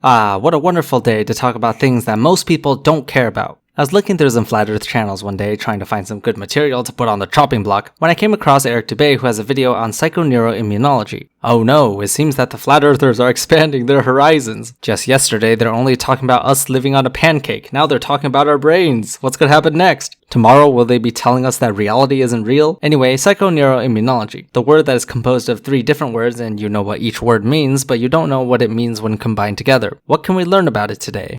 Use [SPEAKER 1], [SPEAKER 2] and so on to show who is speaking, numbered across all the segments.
[SPEAKER 1] Ah, what a wonderful day to talk about things that most people don't care about. I was looking through some Flat Earth channels one day trying to find some good material to put on the chopping block when I came across Eric Dubay, who has a video on psychoneuroimmunology. Oh no, it seems that the Flat Earthers are expanding their horizons. Just yesterday they're only talking about us living on a pancake, now they're talking about our brains. What's gonna happen next? Tomorrow will they be telling us that reality isn't real? Anyway, psychoneuroimmunology, the word that is composed of 3 different words, and you know what each word means, but you don't know what it means when combined together. What can we learn about it today?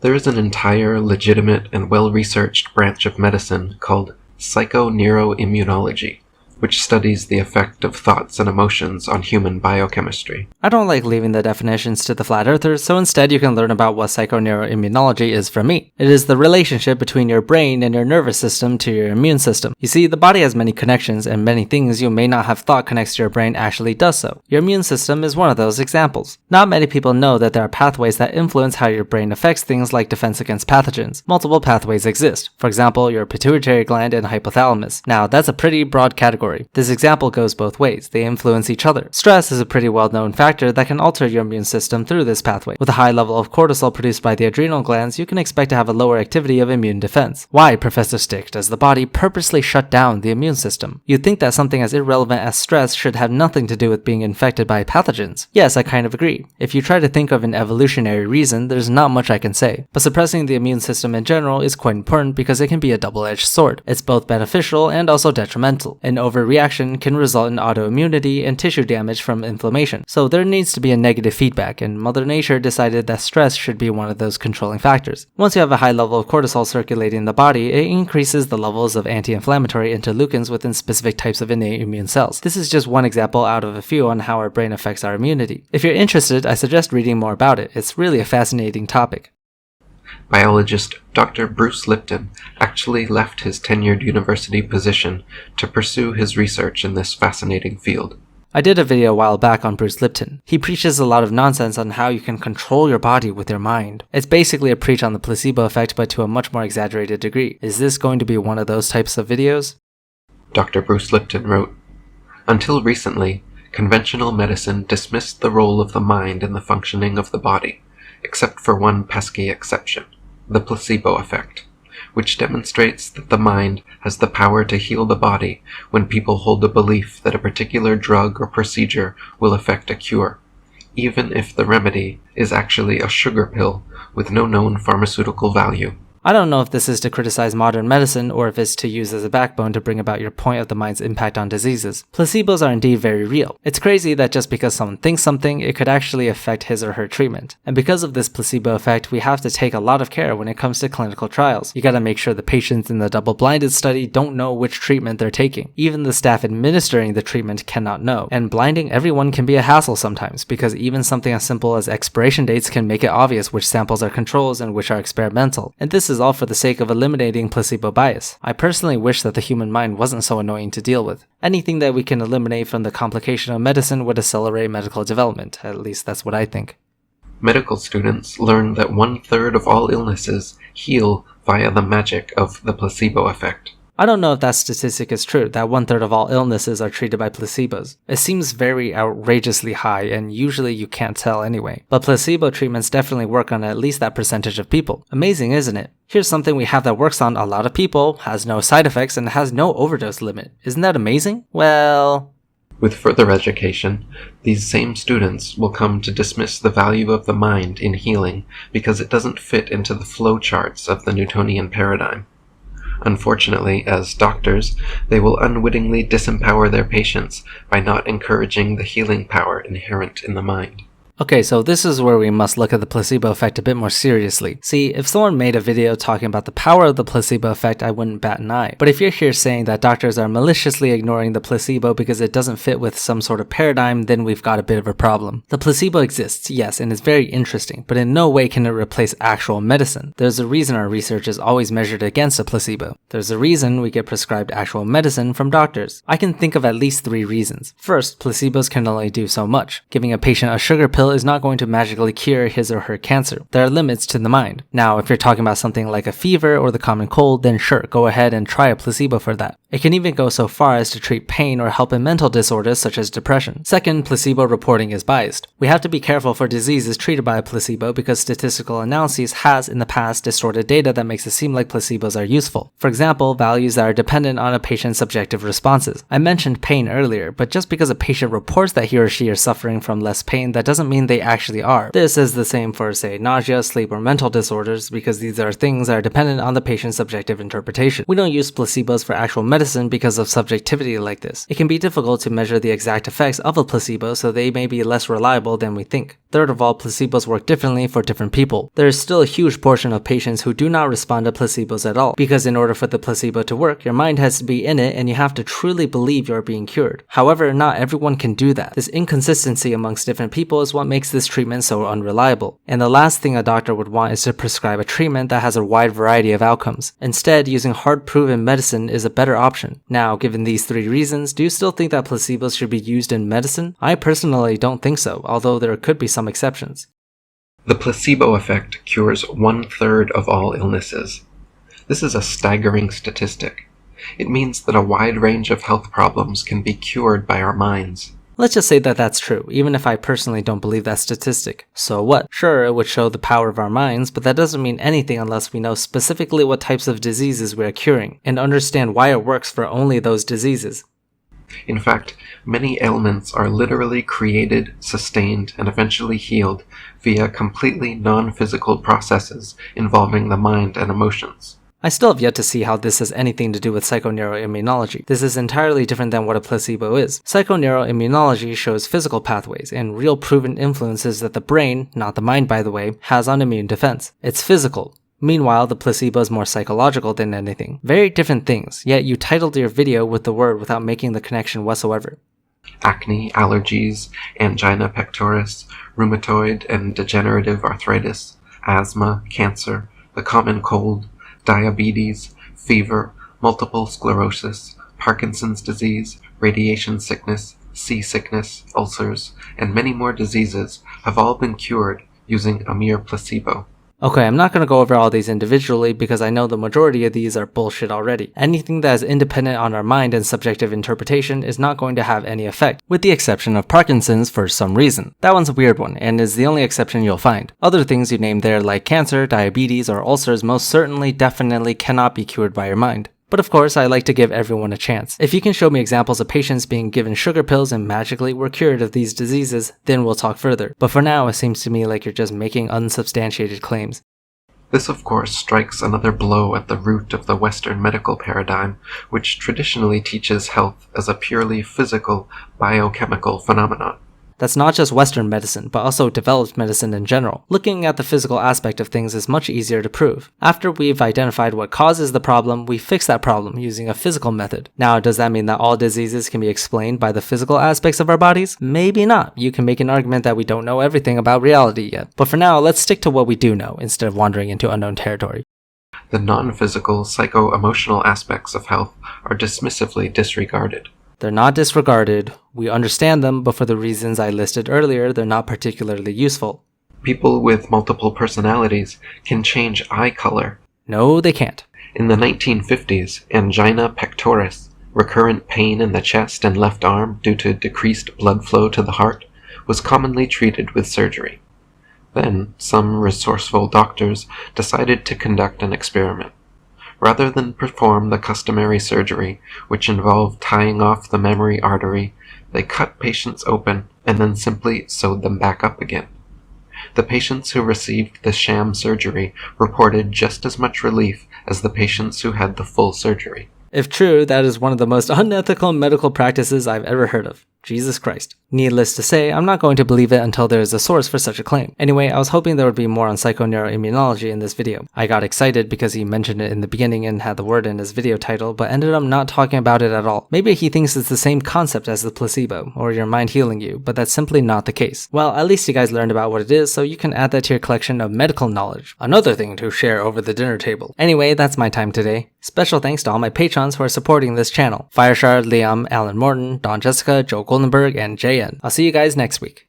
[SPEAKER 2] There is an entire, legitimate, and well-researched branch of medicine called psychoneuroimmunology, which studies the effect of thoughts and emotions on human biochemistry.
[SPEAKER 1] I don't like leaving the definitions to the Flat Earthers, so instead you can learn about what psychoneuroimmunology is for me. It is the relationship between your brain and your nervous system to your immune system. You see, the body has many connections, and many things you may not have thought connects to your brain actually does so. Your immune system is one of those examples. Not many people know that there are pathways that influence how your brain affects things like defense against pathogens. Multiple pathways exist. For example, your pituitary gland and hypothalamus. Now, that's a pretty broad category. This example goes both ways. They influence each other. Stress is a pretty well-known factor that can alter your immune system through this pathway. With a high level of cortisol produced by the adrenal glands, you can expect to have a lower activity of immune defense. Why, Professor Stick, does the body purposely shut down the immune system? You'd think that something as irrelevant as stress should have nothing to do with being infected by pathogens. Yes, I kind of agree. If you try to think of an evolutionary reason, there's not much I can say. But suppressing the immune system in general is quite important because it can be a double-edged sword. It's both beneficial and also detrimental. An overreaction can result in autoimmunity and tissue damage from inflammation. So there needs to be a negative feedback, and Mother Nature decided that stress should be one of those controlling factors. Once you have a high level of cortisol circulating in the body, it increases the levels of anti-inflammatory interleukins within specific types of innate immune cells. This is just one example out of a few on how our brain affects our immunity. If you're interested, I suggest reading more about it. It's really a fascinating topic.
[SPEAKER 2] Biologist Dr. Bruce Lipton actually left his tenured university position to pursue his research in this fascinating field.
[SPEAKER 1] I did a video a while back on Bruce Lipton. He preaches a lot of nonsense on how you can control your body with your mind. It's basically a preach on the placebo effect, but to a much more exaggerated degree. Is this going to be one of those types of videos?
[SPEAKER 2] Dr. Bruce Lipton wrote, "Until recently, conventional medicine dismissed the role of the mind in the functioning of the body, except for one pesky exception, the placebo effect, which demonstrates that the mind has the power to heal the body when people hold a belief that a particular drug or procedure will effect a cure, even if the remedy is actually a sugar pill with no known pharmaceutical value."
[SPEAKER 1] I don't know if this is to criticize modern medicine or if it's to use as a backbone to bring about your point of the mind's impact on diseases. Placebos are indeed very real. It's crazy that just because someone thinks something, it could actually affect his or her treatment. And because of this placebo effect, we have to take a lot of care when it comes to clinical trials. You gotta make sure the patients in the double-blinded study don't know which treatment they're taking. Even the staff administering the treatment cannot know. And blinding everyone can be a hassle sometimes, because even something as simple as expiration dates can make it obvious which samples are controls and which are experimental. And this is all for the sake of eliminating placebo bias. I personally wish that the human mind wasn't so annoying to deal with. Anything that we can eliminate from the complication of medicine would accelerate medical development. At least that's what I think.
[SPEAKER 2] Medical students learn that 1/3 of all illnesses heal via the magic of the placebo effect.
[SPEAKER 1] I don't know if that statistic is true, that 1/3 of all illnesses are treated by placebos. It seems very outrageously high, and usually you can't tell anyway. But placebo treatments definitely work on at least that percentage of people. Amazing, isn't it? Here's something we have that works on a lot of people, has no side effects, and has no overdose limit. Isn't that amazing? Well...
[SPEAKER 2] With further education, these same students will come to dismiss the value of the mind in healing because it doesn't fit into the flow charts of the Newtonian paradigm. Unfortunately, as doctors, they will unwittingly disempower their patients by not encouraging the healing power inherent in the mind.
[SPEAKER 1] Okay, so this is where we must look at the placebo effect a bit more seriously. See, if someone made a video talking about the power of the placebo effect, I wouldn't bat an eye. But if you're here saying that doctors are maliciously ignoring the placebo because it doesn't fit with some sort of paradigm, then we've got a bit of a problem. The placebo exists, yes, and it's very interesting, but in no way can it replace actual medicine. There's a reason our research is always measured against a placebo. There's a reason we get prescribed actual medicine from doctors. I can think of at least 3 reasons. First, placebos can only do so much. Giving a patient a sugar pill pill is not going to magically cure his or her cancer. There are limits to the mind. Now, if you're talking about something like a fever or the common cold, then sure, go ahead and try a placebo for that. It can even go so far as to treat pain or help in mental disorders such as depression. Second, placebo reporting is biased. We have to be careful for diseases treated by a placebo because statistical analyses has in the past distorted data that makes it seem like placebos are useful. For example, values that are dependent on a patient's subjective responses. I mentioned pain earlier, but just because a patient reports that he or she is suffering from less pain, that doesn't mean they actually are. This is the same for, say, nausea, sleep, or mental disorders, because these are things that are dependent on the patient's subjective interpretation. We don't use placebos for actual medicine because of subjectivity like this. It can be difficult to measure the exact effects of a placebo, so they may be less reliable than we think. Third of all, placebos work differently for different people. There is still a huge portion of patients who do not respond to placebos at all, because in order for the placebo to work, your mind has to be in it and you have to truly believe you're being cured. However, not everyone can do that. This inconsistency amongst different people is what makes this treatment so unreliable. And the last thing a doctor would want is to prescribe a treatment that has a wide variety of outcomes. Instead, using hard-proven medicine is a better option. Now, given these three reasons, do you still think that placebos should be used in medicine? I personally don't think so, although there could be some exceptions.
[SPEAKER 2] The placebo effect cures 1/3 of all illnesses. This is a staggering statistic. It means that a wide range of health problems can be cured by our minds.
[SPEAKER 1] Let's just say that that's true, even if I personally don't believe that statistic. So what? Sure, it would show the power of our minds, but that doesn't mean anything unless we know specifically what types of diseases we are curing, and understand why it works for only those diseases.
[SPEAKER 2] In fact, many ailments are literally created, sustained, and eventually healed via completely non-physical processes involving the mind and emotions.
[SPEAKER 1] I still have yet to see how this has anything to do with psychoneuroimmunology. This is entirely different than what a placebo is. Psychoneuroimmunology shows physical pathways and real proven influences that the brain, not the mind by the way, has on immune defense. It's physical. Meanwhile, the placebo is more psychological than anything. Very different things, yet you titled your video with the word without making the connection whatsoever.
[SPEAKER 2] Acne, allergies, angina pectoris, rheumatoid and degenerative arthritis, asthma, cancer, the common cold, diabetes, fever, multiple sclerosis, Parkinson's disease, radiation sickness, seasickness, ulcers, and many more diseases have all been cured using a mere placebo.
[SPEAKER 1] Okay, I'm not going to go over all these individually because I know the majority of these are bullshit already. Anything that is independent on our mind and subjective interpretation is not going to have any effect, with the exception of Parkinson's for some reason. That one's a weird one, and is the only exception you'll find. Other things you named there like cancer, diabetes, or ulcers most certainly definitely cannot be cured by your mind. But of course, I like to give everyone a chance. If you can show me examples of patients being given sugar pills and magically were cured of these diseases, then we'll talk further. But for now, it seems to me like you're just making unsubstantiated claims.
[SPEAKER 2] This, of course, strikes another blow at the root of the Western medical paradigm, which traditionally teaches health as a purely physical, biochemical phenomenon.
[SPEAKER 1] That's not just Western medicine, but also developed medicine in general. Looking at the physical aspect of things is much easier to prove. After we've identified what causes the problem, we fix that problem using a physical method. Now, does that mean that all diseases can be explained by the physical aspects of our bodies? Maybe not. You can make an argument that we don't know everything about reality yet. But for now, let's stick to what we do know, instead of wandering into unknown territory.
[SPEAKER 2] The non-physical, psycho-emotional aspects of health are dismissively disregarded.
[SPEAKER 1] They're not disregarded, we understand them, but for the reasons I listed earlier, they're not particularly useful.
[SPEAKER 2] People with multiple personalities can change eye color.
[SPEAKER 1] No, they can't.
[SPEAKER 2] In the 1950s, angina pectoris, recurrent pain in the chest and left arm due to decreased blood flow to the heart, was commonly treated with surgery. Then, some resourceful doctors decided to conduct an experiment. Rather than perform the customary surgery, which involved tying off the memory artery, they cut patients open and then simply sewed them back up again. The patients who received the sham surgery reported just as much relief as the patients who had the full surgery.
[SPEAKER 1] If true, that is one of the most unethical medical practices I've ever heard of. Jesus Christ. Needless to say, I'm not going to believe it until there is a source for such a claim. Anyway, I was hoping there would be more on psychoneuroimmunology in this video. I got excited because he mentioned it in the beginning and had the word in his video title, but ended up not talking about it at all. Maybe he thinks it's the same concept as the placebo, or your mind healing you, but that's simply not the case. Well, at least you guys learned about what it is, so you can add that to your collection of medical knowledge. Another thing to share over the dinner table. Anyway, that's my time today. Special thanks to all my patrons who are supporting this channel. Fireshard, Liam, Alan Morton, Dawn Jessica, Joe Goldenberg, and JN. I'll see you guys next week.